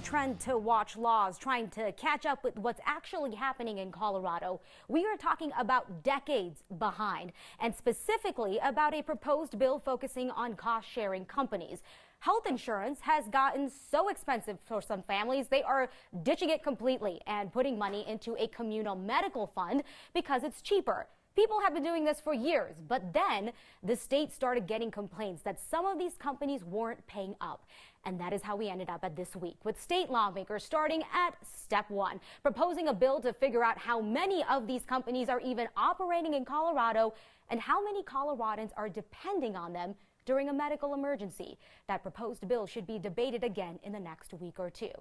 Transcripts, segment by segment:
trend to watch laws, trying to catch up with what's actually happening in Colorado. We are talking about decades behind, and specifically about a proposed bill focusing on cost-sharing companies. Health insurance has gotten so expensive for some families, they are ditching it completely and putting money into a communal medical fund because it's cheaper. People have been doing this for years, but then the state started getting complaints that some of these companies weren't paying up. And that is how we ended up at this week, with state lawmakers starting at step one, proposing a bill to figure out how many of these companies are even operating in Colorado and how many Coloradans are depending on them during a medical emergency. That proposed bill should be debated again in the next week or two.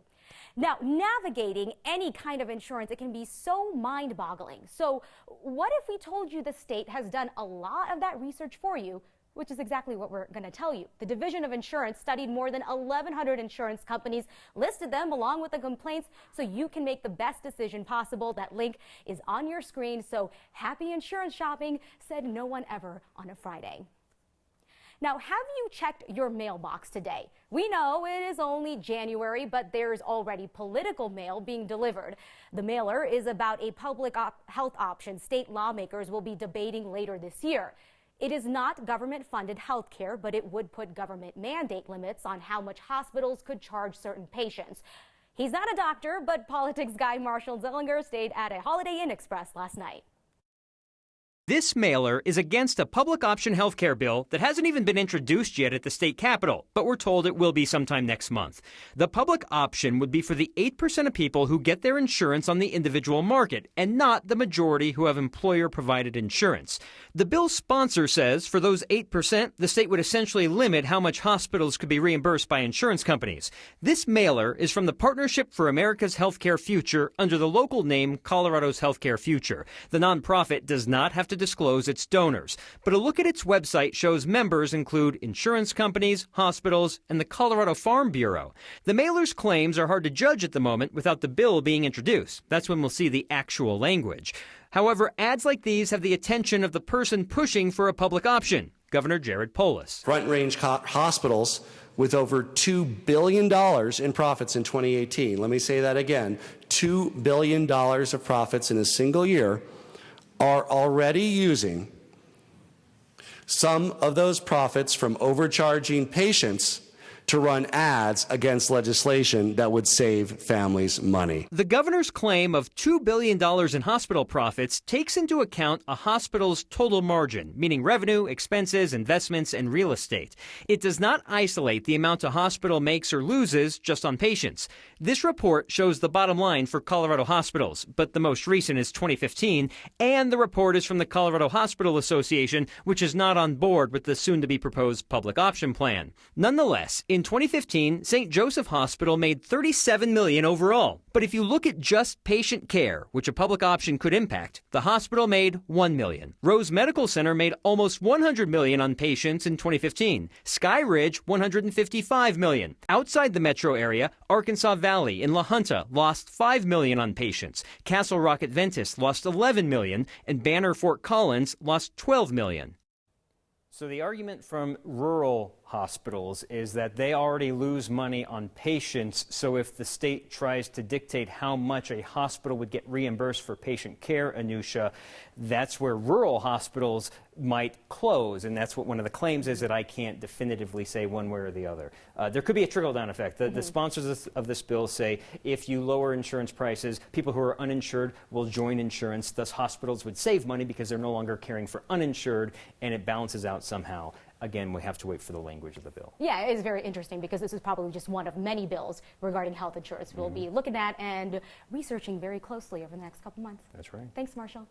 Now, navigating any kind of insurance, it can be so mind-boggling. So what if we told you the state has done a lot of that research for you, which is exactly what we're going to tell you. The Division of Insurance studied more than 1,100 insurance companies, listed them along with the complaints so you can make the best decision possible. That link is on your screen. So happy insurance shopping, said no one ever on a Friday. Now, have you checked your mailbox today? We know it is only January, but there's already political mail being delivered. The mailer is about a public health option state lawmakers will be debating later this year. It is not government-funded health care, but it would put government mandate limits on how much hospitals could charge certain patients. He's not a doctor, but politics guy Marshall Zillinger stayed at a Holiday Inn Express last night. This mailer is against a public option healthcare bill that hasn't even been introduced yet at the state capitol, but we're told it will be sometime next month. The public option would be for the 8% of people who get their insurance on the individual market, and not the majority who have employer-provided insurance. The bill's sponsor says for those 8%, the state would essentially limit how much hospitals could be reimbursed by insurance companies. This mailer is from the Partnership for America's Healthcare Future under the local name Colorado's Healthcare Future. The nonprofit does not have to disclose its donors, but a look at its website shows members include insurance companies, hospitals, and the Colorado Farm Bureau. The mailer's claims are hard to judge at the moment without the bill being introduced. That's when we'll see the actual language. However, ads like these have the attention of the person pushing for a public option, Governor Jared Polis. Front Range hospitals with over $2 billion in profits in 2018. Let me say that again, $2 billion of profits in a single year are already using some of those profits from overcharging patients to run ads against legislation that would save families money. The governor's claim of $2 billion in hospital profits takes into account a hospital's total margin, meaning revenue, expenses, investments, and real estate. It does not isolate the amount a hospital makes or loses just on patients. This report shows the bottom line for Colorado hospitals, but the most recent is 2015, and the report is from the Colorado Hospital Association, which is not on board with the soon-to-be-proposed public option plan. Nonetheless, in 2015, St. Joseph Hospital made $37 million overall. But if you look at just patient care, which a public option could impact, the hospital made $1 million. Rose Medical Center made almost $100 million on patients in 2015. Sky Ridge, $155 million. Outside the metro area, Arkansas Valley in La Junta lost $5 million on patients. Castle Rock Adventist lost $11 million, and Banner Fort Collins lost $12 million. So the argument from rural hospitals is that they already lose money on patients, so if the state tries to dictate how much a hospital would get reimbursed for patient care, Anusha, that's where rural hospitals might close, and that's what one of the claims is, that I can't definitively say one way or the other. There could be a trickle-down effect. The sponsors of this bill say if you lower insurance prices, people who are uninsured will join insurance, thus hospitals would save money because they're no longer caring for uninsured, and it balances out somehow. Again, we have to wait for the language of the bill. Yeah, it is very interesting because this is probably just one of many bills regarding health insurance we'll be looking at and researching very closely over the next couple months. That's right. Thanks, Marshall.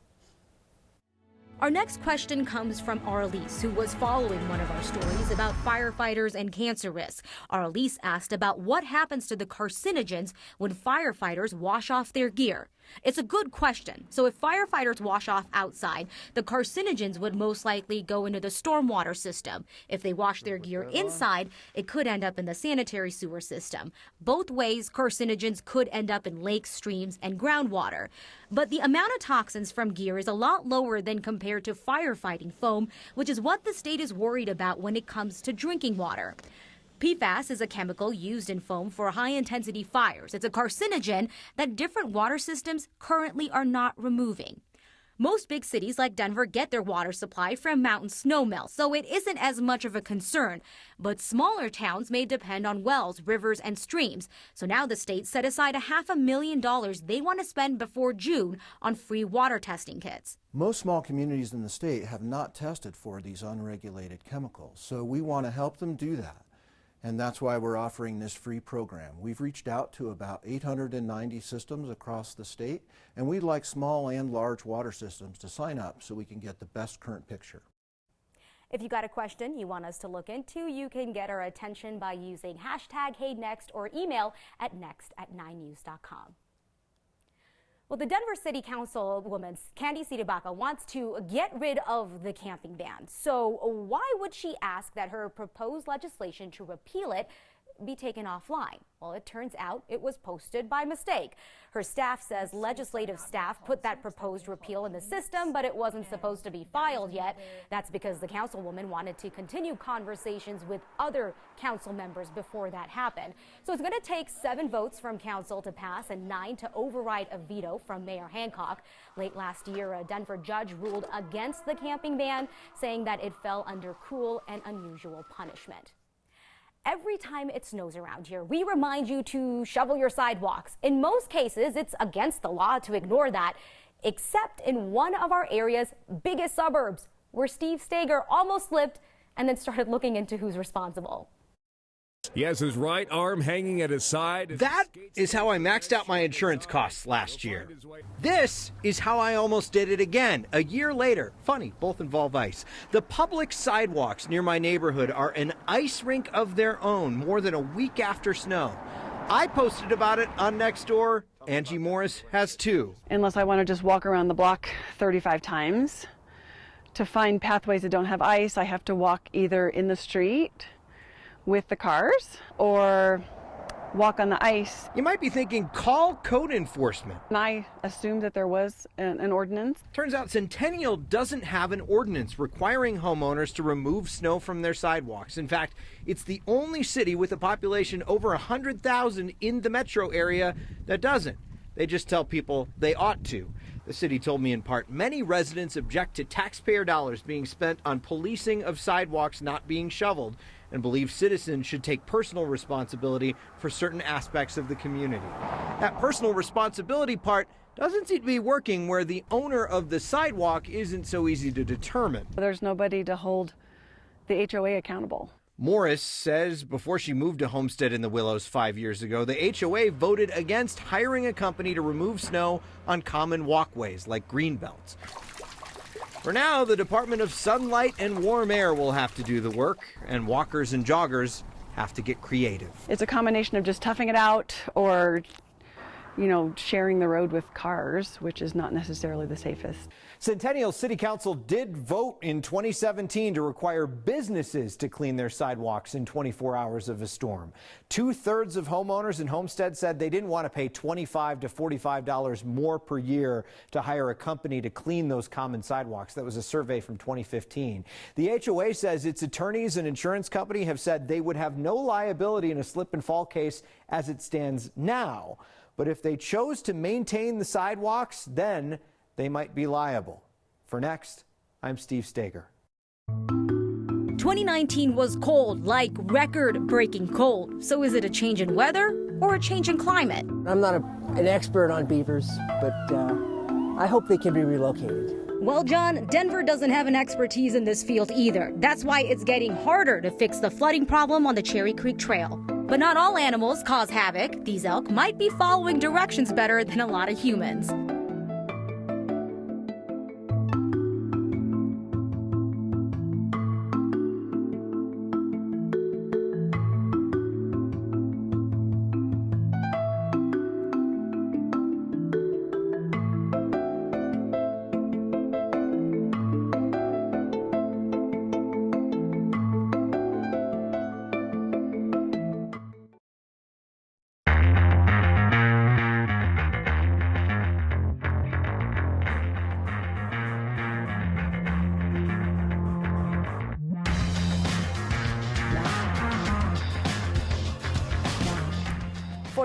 Our next question comes from Arlise, who was following one of our stories about firefighters and cancer risk. Arlise asked about what happens to the carcinogens when firefighters wash off their gear. It's a good question. So if firefighters wash off outside, the carcinogens would most likely go into the stormwater system. If they wash their gear inside, it could end up in the sanitary sewer system. Both ways, carcinogens could end up in lakes, streams, and groundwater. But the amount of toxins from gear is a lot lower than compared to firefighting foam, which is what the state is worried about when it comes to drinking water. PFAS is a chemical used in foam for high-intensity fires. It's a carcinogen that different water systems currently are not removing. Most big cities like Denver get their water supply from mountain snowmelt, so it isn't as much of a concern. But smaller towns may depend on wells, rivers, and streams. So now the state set aside $500,000 they want to spend before June on free water testing kits. Most small communities in the state have not tested for these unregulated chemicals, so we want to help them do that. And that's why we're offering this free program. We've reached out to about 890 systems across the state, and we'd like small and large water systems to sign up so we can get the best current picture. If you got a question you want us to look into, you can get our attention by using hashtag HeyNext or email at next@9news.com. Well, the Denver City Councilwoman Candy Sidibaka wants to get rid of the camping ban. So why would she ask that her proposed legislation to repeal it be taken offline? Well, it turns out it was posted by mistake. Her staff says legislative staff put that proposed repeal in the system, but it wasn't supposed to be filed yet. That's because the councilwoman wanted to continue conversations with other council members before that happened. So it's going to take 7 votes from council to pass and 9 to override a veto from Mayor Hancock. Late last year, a Denver judge ruled against the camping ban, saying that it fell under cruel and unusual punishment. Every time it snows around here, we remind you to shovel your sidewalks. In most cases, it's against the law to ignore that, except in one of our area's biggest suburbs, where Steve Steger almost slipped and then started looking into who's responsible. He has his right arm hanging at his side. That is how I maxed out my insurance costs last year. This is how I almost did it again a year later. Funny, both involve ice. The public sidewalks near my neighborhood are an ice rink of their own more than a week after snow. I posted about it on Nextdoor. Angie Morris has too. Unless I want to just walk around the block 35 times. To find pathways that don't have ice, I have to walk either in the street with the cars or walk on the ice. You might be thinking, call code enforcement. And I assumed that there was an ordinance. Turns out Centennial doesn't have an ordinance requiring homeowners to remove snow from their sidewalks. In fact, it's the only city with a population over 100,000 in the metro area that doesn't. They just tell people they ought to. The city told me in part, many residents object to taxpayer dollars being spent on policing of sidewalks not being shoveled, and believe citizens should take personal responsibility for certain aspects of the community. That personal responsibility part doesn't seem to be working where the owner of the sidewalk isn't so easy to determine. There's nobody to hold the HOA accountable. Morris says before she moved to Homestead in the Willows 5 years ago, the HOA voted against hiring a company to remove snow on common walkways like greenbelts. For now, the Department of Sunlight and Warm Air will have to do the work, and walkers and joggers have to get creative. It's a combination of just toughing it out or, sharing the road with cars, which is not necessarily the safest. Centennial City Council did vote in 2017 to require businesses to clean their sidewalks in 24 hours of a storm. 2/3 of homeowners in Homestead said they didn't want to pay $25 to $45 more per year to hire a company to clean those common sidewalks. That was a survey from 2015. The HOA says its attorneys and insurance company have said they would have no liability in a slip and fall case as it stands now. But if they chose to maintain the sidewalks, then they might be liable. For Next, I'm Steve Steger. 2019 was cold, like record-breaking cold. So is it a change in weather or a change in climate? I'm not an expert on beavers, but I hope they can be relocated. Well, John, Denver doesn't have an expertise in this field either. That's why it's getting harder to fix the flooding problem on the Cherry Creek Trail. But not all animals cause havoc. These elk might be following directions better than a lot of humans.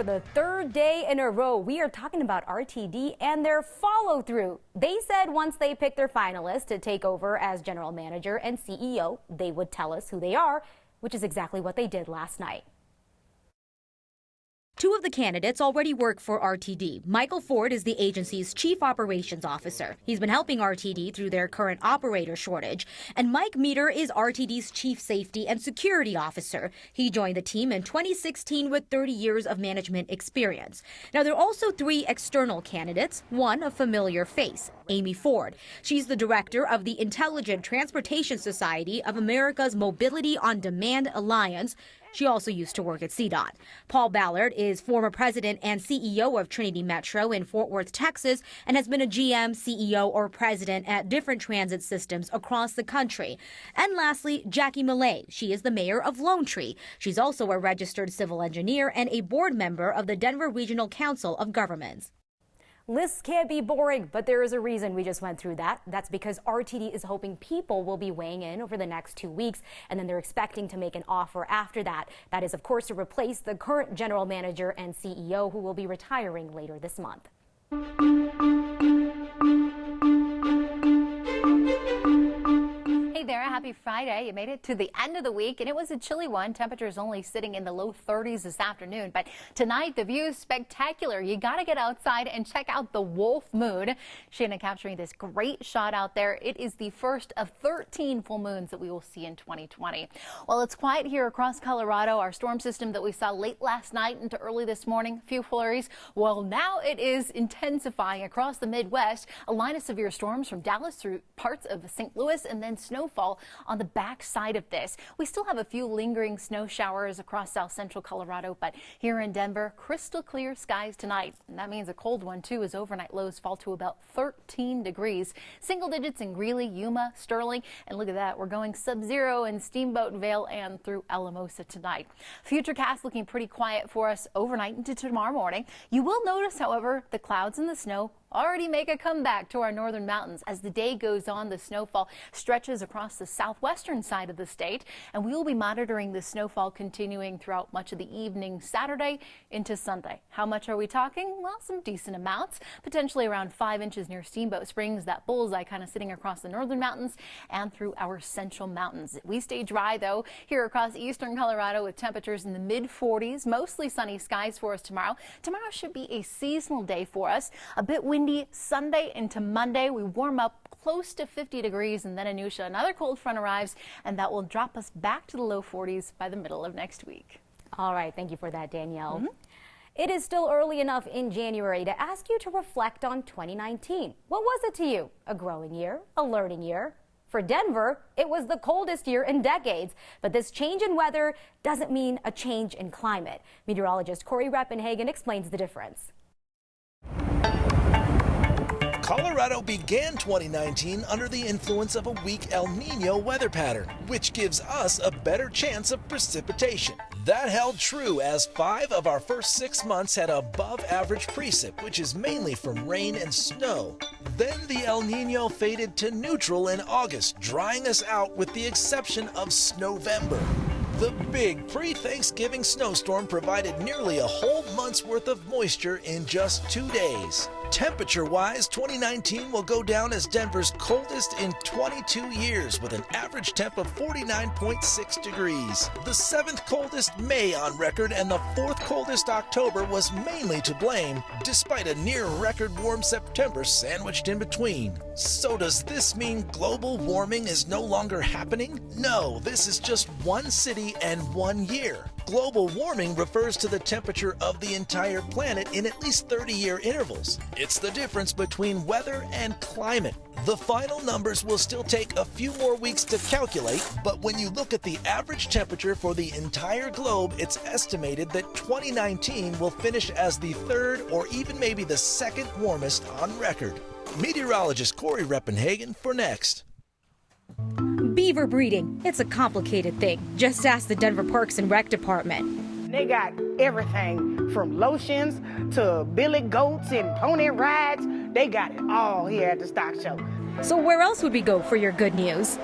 For the third day in a row, we are talking about RTD and their follow through. They said once they picked their finalists to take over as general manager and CEO, they would tell us who they are, which is exactly what they did last night. Two of the candidates already work for RTD. Michael Ford is the agency's chief operations officer. He's been helping RTD through their current operator shortage. And Mike Meter is RTD's chief safety and security officer. He joined the team in 2016 with 30 years of management experience. Now, there are also three external candidates, one a familiar face, Amy Ford. She's the director of the Intelligent Transportation Society of America's Mobility on Demand Alliance. She also used to work at CDOT. Paul Ballard is former president and CEO of Trinity Metro in Fort Worth, Texas, and has been a GM, CEO, or president at different transit systems across the country. And lastly, Jackie Millay. She is the mayor of Lone Tree. She's also a registered civil engineer and a board member of the Denver Regional Council of Governments. Lists can't be boring, but there is a reason we just went through that. That's because RTD is hoping people will be weighing in over the next 2 weeks, and then they're expecting to make an offer after that. That is, of course, to replace the current general manager and CEO who will be retiring later this month. Hey there, happy Friday. You made it to the end of the week, and it was a chilly one. Temperatures only sitting in the low 30s this afternoon, but tonight the view is spectacular. You got to get outside and check out the Wolf Moon. Shannon capturing this great shot out there. It is the first of 13 full moons that we will see in 2020. Well, it's quiet here across Colorado. Our storm system that we saw late last night into early this morning, a few flurries. Well, now it is intensifying across the Midwest. A line of severe storms from Dallas through parts of St. Louis, and then snowfall on the back side of this. We still have a few lingering snow showers across south central Colorado, but here in Denver, crystal clear skies tonight. And that means a cold one too, as overnight lows fall to about 13 degrees. Single digits in Greeley, Yuma, Sterling, and look at that, we're going sub-zero in Steamboat Vale and through Alamosa tonight. Futurecast looking pretty quiet for us overnight into tomorrow morning. You will notice, however, the clouds and the snow already make a comeback to our northern mountains. As the day goes on, the snowfall stretches across the southwestern side of the state, and we will be monitoring the snowfall continuing throughout much of the evening Saturday into Sunday. How much are we talking? Well, some decent amounts, potentially around 5 inches near Steamboat Springs, that bullseye kind of sitting across the northern mountains and through our central mountains. We stay dry, though, here across eastern Colorado with temperatures in the mid-40s, mostly sunny skies for us tomorrow. Tomorrow should be a seasonal day for us, a bit windy Sunday into Monday. We warm up close to 50 degrees, and then another cold front arrives, and that will drop us back to the low 40s by the middle of next week. All right, thank you for that, Danielle. It is still early enough in January to ask you to reflect on 2019. What was it to you? A growing year? A learning year? For Denver, it was the coldest year in decades. But this change in weather doesn't mean a change in climate. Meteorologist Corey Reppenhagen explains the difference. Colorado began 2019 under the influence of a weak El Nino weather pattern, which gives us a better chance of precipitation. That held true as 5 of our first 6 months had above average precip, which is mainly from rain and snow. Then the El Nino faded to neutral in August, drying us out with the exception of Snowvember. The big pre-Thanksgiving snowstorm provided nearly a whole month's worth of moisture in just 2 days. Temperature-wise, 2019 will go down as Denver's coldest in 22 years with an average temp of 49.6 degrees. The 7th coldest May on record and the 4th coldest October was mainly to blame, despite a near-record warm September sandwiched in between. So does this mean global warming is no longer happening? No, this is just one city and 1 year. Global warming refers to the temperature of the entire planet in at least 30-year intervals. It's the difference between weather and climate. The final numbers will still take a few more weeks to calculate, but when you look at the average temperature for the entire globe, it's estimated that 2019 will finish as the 3rd or even maybe the 2nd warmest on record. Meteorologist Corey Reppenhagen for Next. Beaver breeding, it's a complicated thing. Just ask the Denver Parks and Rec Department. They got everything from lotions to billy goats and pony rides. They got it all here at the stock show. So where else would we go for your good news?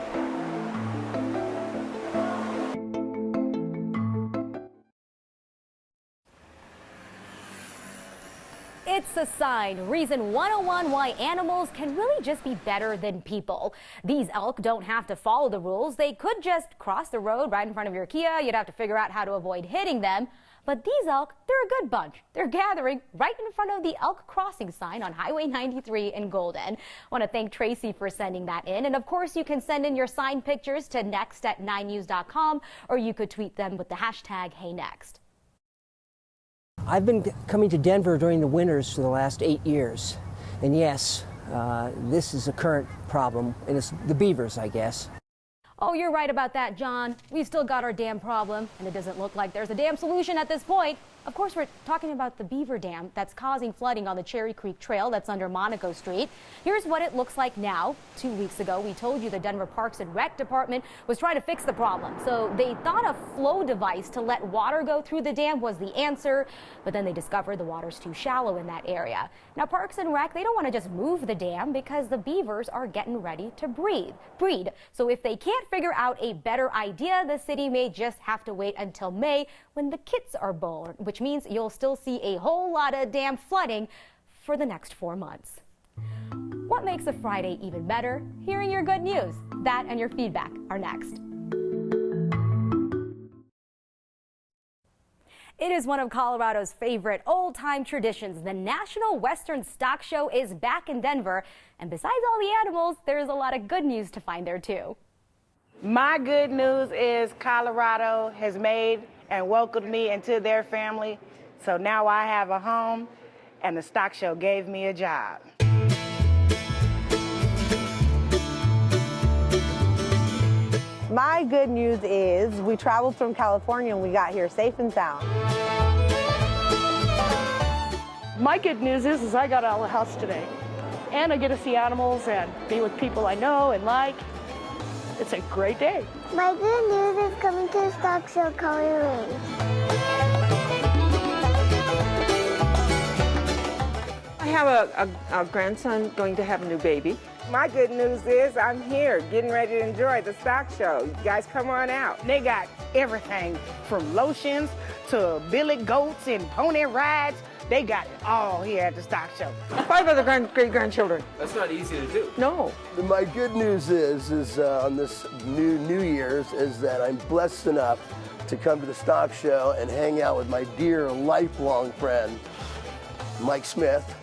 It's a sign. Reason 101 why animals can really just be better than people. These elk don't have to follow the rules. They could just cross the road right in front of your Kia. You'd have to figure out how to avoid hitting them. But these elk, they're a good bunch. They're gathering right in front of the elk crossing sign on Highway 93 in Golden. I want to thank Tracy for sending that in. And of course, you can send in your sign pictures to next@9news.com, or you could tweet them with the hashtag HeyNext. I've been coming to Denver during the winters for the last 8 years. And yes, this is a current problem, and it's the beavers, I guess. Oh, you're right about that, John. We've still got our dam problem, and it doesn't look like there's a dam solution at this point. Of course, we're talking about the beaver dam that's causing flooding on the Cherry Creek Trail that's under Monaco Street. Here's what it looks like now. 2 weeks ago, we told you the Denver Parks and Rec Department was trying to fix the problem. So they thought a flow device to let water go through the dam was the answer, but then they discovered the water's too shallow in that area. Now, Parks and Rec, they don't want to just move the dam because the beavers are getting ready to breed. So if they can't figure out a better idea, the city may just have to wait until May when the kits are born, which means you'll still see a whole lot of dam flooding for the next 4 months. What makes a Friday even better? Hearing your good news. That and your feedback are next. It is one of Colorado's favorite old-time traditions. The National Western Stock Show is back in Denver. And besides all the animals, there's a lot of good news to find there, too. My good news is Colorado has made and welcomed me into their family. So now I have a home, and the stock show gave me a job. My good news is we traveled from California and we got here safe and sound. My good news is I got out of the house today. And I get to see animals and be with people I know and like. It's a great day. My good news is coming to the stock show coloring. I have a grandson going to have a new baby. My good news is I'm here getting ready to enjoy the stock show. You guys come on out. They got everything from lotions to billy goats and pony rides. They got it all here at the stock show. 5 other great-grandchildren. That's not easy to do. No. My good news is on this New Year's is that I'm blessed enough to come to the stock show and hang out with my dear lifelong friend, Mike Smith.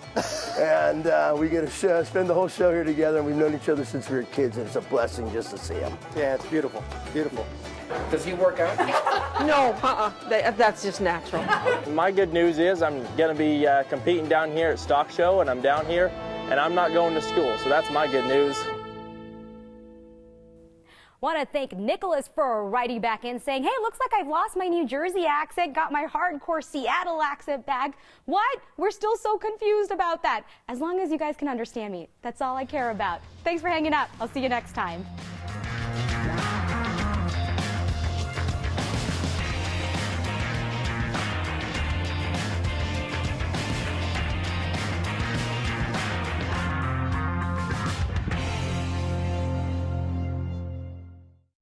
And we get to spend the whole show here together, and we've known each other since we were kids, and it's a blessing just to see him. Yeah, it's beautiful, beautiful. Does he work out? No, that's just natural. My good news is I'm going to be competing down here at Stock Show, and I'm down here, and I'm not going to school, so that's my good news. Want to thank Nicholas for writing back in saying, hey, looks like I've lost my New Jersey accent, got my hardcore Seattle accent back. What? We're still so confused about that. As long as you guys can understand me, that's all I care about. Thanks for hanging out. I'll see you next time.